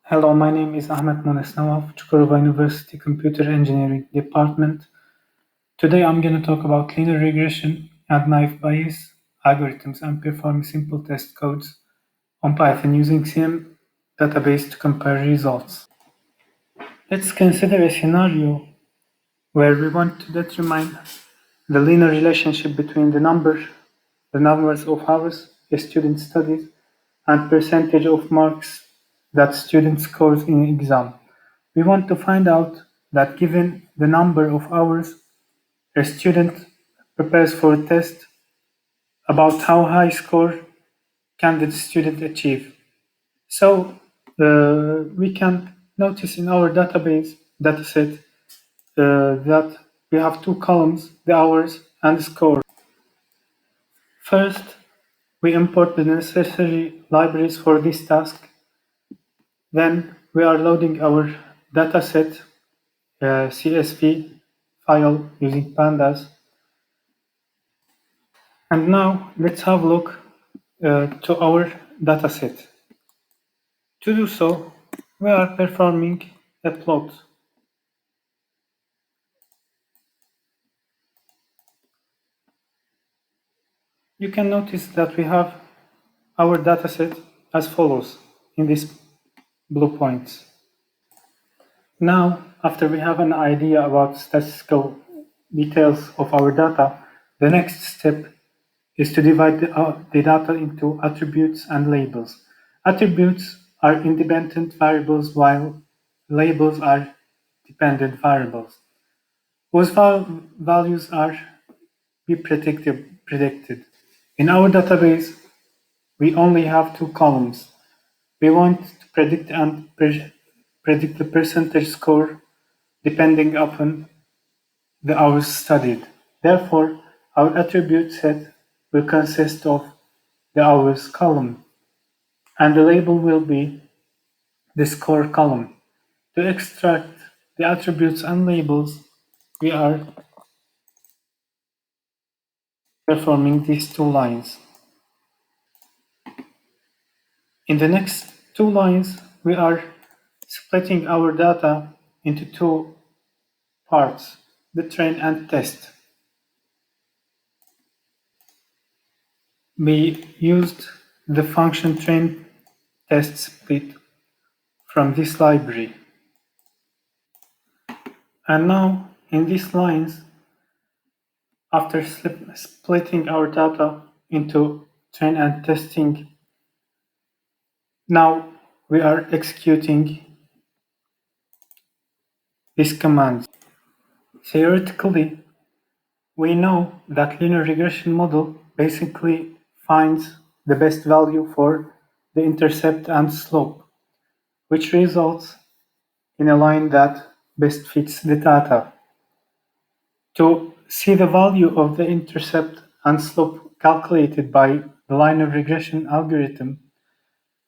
Hello, my name is Ahmet Monesnava of Cukurvoa University Computer Engineering Department. Today I'm going to talk about linear regression and naive Bayes algorithms and perform simple test codes on Python using CM database to compare results. Let's consider a scenario where we want to determine the linear relationship between the numbers of hours a student studies and percentage of marks that student scores in exam. We want to find out that given the number of hours a student prepares for a test, about how high score can the student achieve. So we can notice in our dataset that we have two columns, the hours and the score. First, we import the necessary libraries for this task. Then we are loading our dataset CSV file using pandas. And now let's have a look to our dataset. To do so, we are performing a plot. You can notice that we have our dataset as follows in these blue points. Now, after we have an idea about statistical details of our data, the next step is to divide the data into attributes and labels. Attributes are independent variables while labels are dependent variables, whose values are be predicted. In our database, we only have two columns. We want to predict predict the percentage score depending upon the hours studied. Therefore, our attribute set will consist of the hours column, and the label will be the score column. To extract the attributes and labels, we are performing these two lines. In the next two lines, we are splitting our data into two parts, the train and test. We used the function train test split from this library. And now, in these lines, after splitting our data into train and testing, now we are executing these commands. Theoretically, we know that linear regression model basically finds the best value for the intercept and slope, which results in a line that best fits the data. To see the value of the intercept and slope calculated by the linear regression algorithm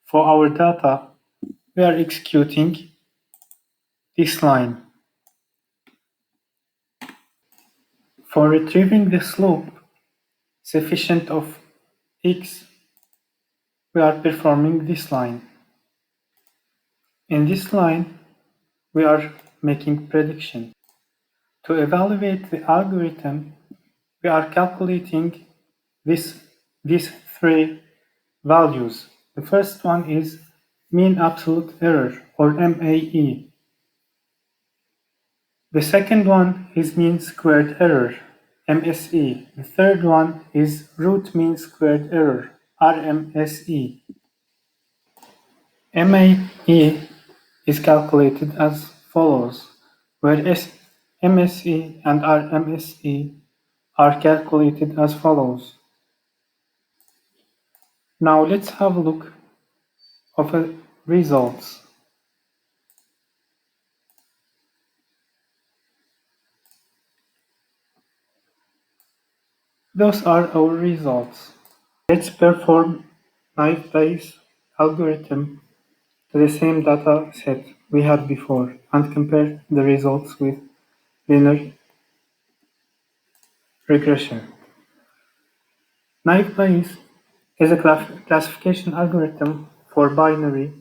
for our data, we are executing this line. For retrieving the slope sufficient of x, we are performing this line. In this line, we are making prediction. To evaluate the algorithm, we are calculating these three values. The first one is mean absolute error, or MAE. The second one is mean squared error, MSE. The third one is root mean squared error, RMSE. MAE is calculated as follows, where MSE and RMSE are calculated as follows. Now let's have a look of the results. Those are our results. Let's perform naive Bayes algorithm to the same data set we had before and compare the results with linear regression. Naive Bayes is a classification algorithm for binary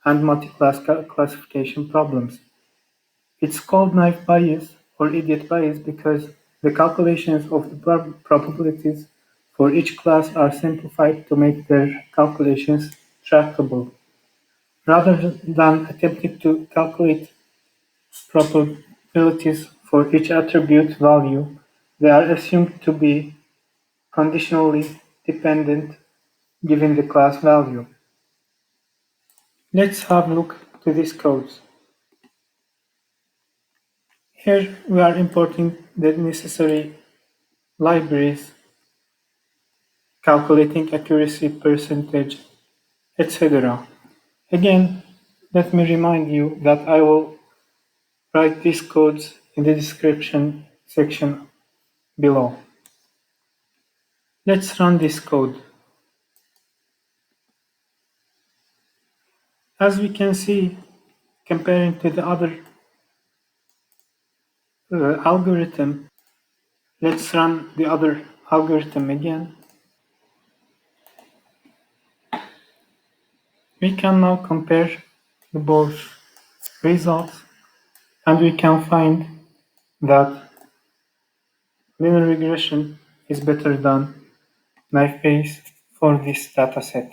and multi-class classification problems. It's called naive Bayes or idiot Bayes because the calculations of the probabilities for each class are simplified to make their calculations tractable. Rather than attempting to calculate probabilities for each attribute value, they are assumed to be conditionally dependent given the class value. Let's have a look to these codes. Here we are importing the necessary libraries, calculating accuracy percentage, etc. Again, let me remind you that I will write these codes in the description section below. Let's run this code. As we can see, comparing to the other algorithm, let's run the other algorithm again. We can now compare the both results and we can find that linear regression is better than naive Bayes for this dataset.